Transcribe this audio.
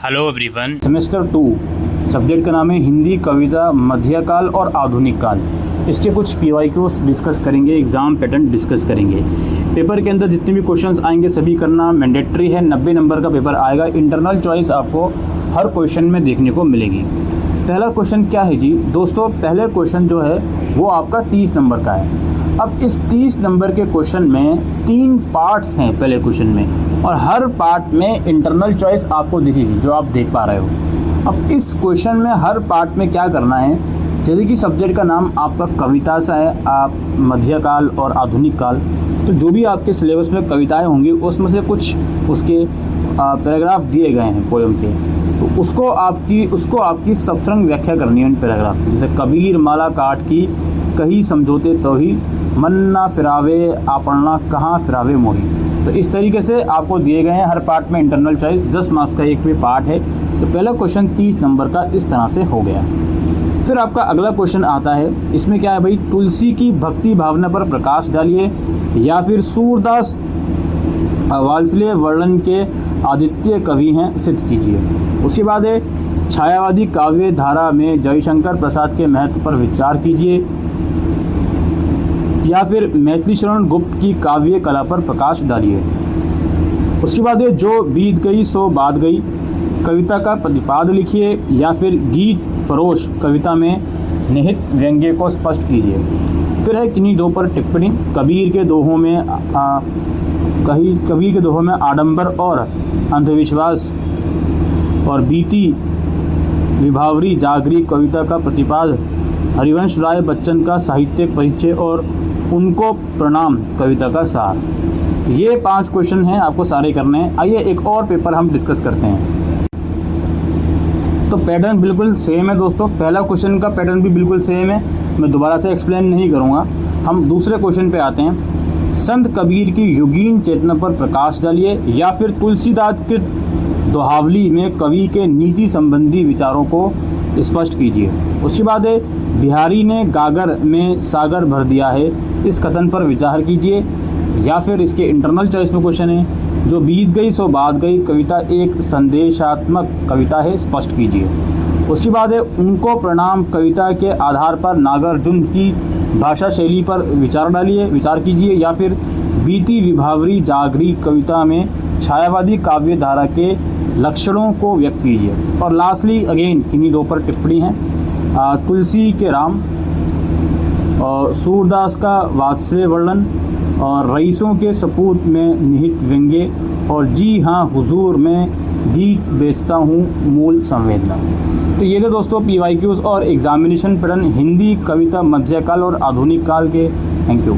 Hello everyone. Semester 2 subject का नाम है हिंदी, कविता, मध्यकाल और आधुनिक काल। इसके कुछ PYQs डिस्कस करेंगे, एग्ज़ाम पैटर्न डिस्कस करेंगे। पेपर के अंदर जितने भी क्वेश्चंस आएंगे सभी करना मैंडेटरी है। 90 नंबर का पेपर आएगा। इंटरनल चॉइस आपको हर क्वेश्चन में देखने को मिलेगी। पहला क्वेश्चन क्या है जी दोस्तों? पहले क्वेश्चन जो है वो आपका 30 नंबर का है। अब इस 30 नंबर के क्वेश्चन में 3 पार्ट्स हैं पहले क्वेश्चन में, और हर पार्ट में इंटरनल चॉइस आपको दिखेगी जो आप देख पा रहे हो। अब इस क्वेश्चन में हर पार्ट में क्या करना है, जैसे कि सब्जेक्ट का नाम आपका कविता सा है, आप मध्यकाल और आधुनिक काल, तो जो भी आपके सिलेबस में कविताएं होंगी उसमें से कुछ उसके पैराग्राफ दिए गए हैं पोएम के, तो उसको आपकी सप्तरंग व्याख्या करनी है उन पैराग्राफ की। जैसे कबीर माला काट की कहीं समझौते तो ही, मन ना फिरावे आपना कहाँ फिरावे मोही। तो इस तरीके से आपको दिए गए हैं हर पार्ट में इंटरनल चॉइस। 10 मार्क्स का एक भी पार्ट है। तो पहला क्वेश्चन 30 नंबर का इस तरह से हो गया। फिर आपका अगला क्वेश्चन आता है, इसमें क्या है भाई, तुलसी की भक्ति भावना पर प्रकाश डालिए या फिर सूरदास वात्सल्य वर्णन के आदित्य कवि हैं सिद्ध कीजिए। उसके बाद है छायावादी काव्य धारा में जयशंकर प्रसाद के महत्व पर विचार कीजिए या फिर मैथिली शरण गुप्त की काव्य कला पर प्रकाश डालिए। उसके बाद है जो बीत गई सो बात गई कविता का प्रतिपाद लिखिए या फिर गीत फरोश कविता में निहित व्यंग्य को स्पष्ट कीजिए। फिर है किन्हीं दो पर टिप्पणी, कबीर के दोहों में आडंबर और अंधविश्वास और बीती विभावरी जागरी कविता का प्रतिपाद, हरिवंश राय बच्चन का साहित्यिक परिचय और उनको प्रणाम कविता का सार। ये 5 क्वेश्चन हैं, आपको सारे करने हैं। आइए एक और पेपर हम डिस्कस करते हैं। तो पैटर्न बिल्कुल सेम है दोस्तों, पहला क्वेश्चन का पैटर्न भी बिल्कुल सेम है, मैं दोबारा से एक्सप्लेन नहीं करूँगा। हम दूसरे क्वेश्चन पे आते हैं। संत कबीर की युगीन चेतना पर प्रकाश डालिए या फिर तुलसीदास कृत दोहावली में कवि के नीति संबंधी विचारों को स्पष्ट कीजिए। उसके बाद है बिहारी ने गागर में सागर भर दिया है, इस कथन पर विचार कीजिए। या फिर इसके इंटरनल चॉइस में क्वेश्चन है, जो बीत गई सो बात गई कविता एक संदेशात्मक कविता है, स्पष्ट कीजिए। उसके बाद है उनको प्रणाम कविता के आधार पर नागार्जुन की भाषा शैली पर विचार कीजिए या फिर बीती विभावरी जागरी कविता में छायावादी काव्य धारा के लक्षणों को व्यक्त कीजिए। और लास्टली अगेन किन्हीं दो पर टिप्पणी है, तुलसी के राम और सूरदास का वात्सल्य वर्णन और रईसों के सपूत में निहित व्यंग्य और जी हाँ हुजूर में गीत बेचता हूँ मूल संवेदना। तो ये थे दोस्तों PYQs और एग्जामिनेशन पैटर्न हिंदी, कविता, मध्यकाल और आधुनिक काल के। Thank you.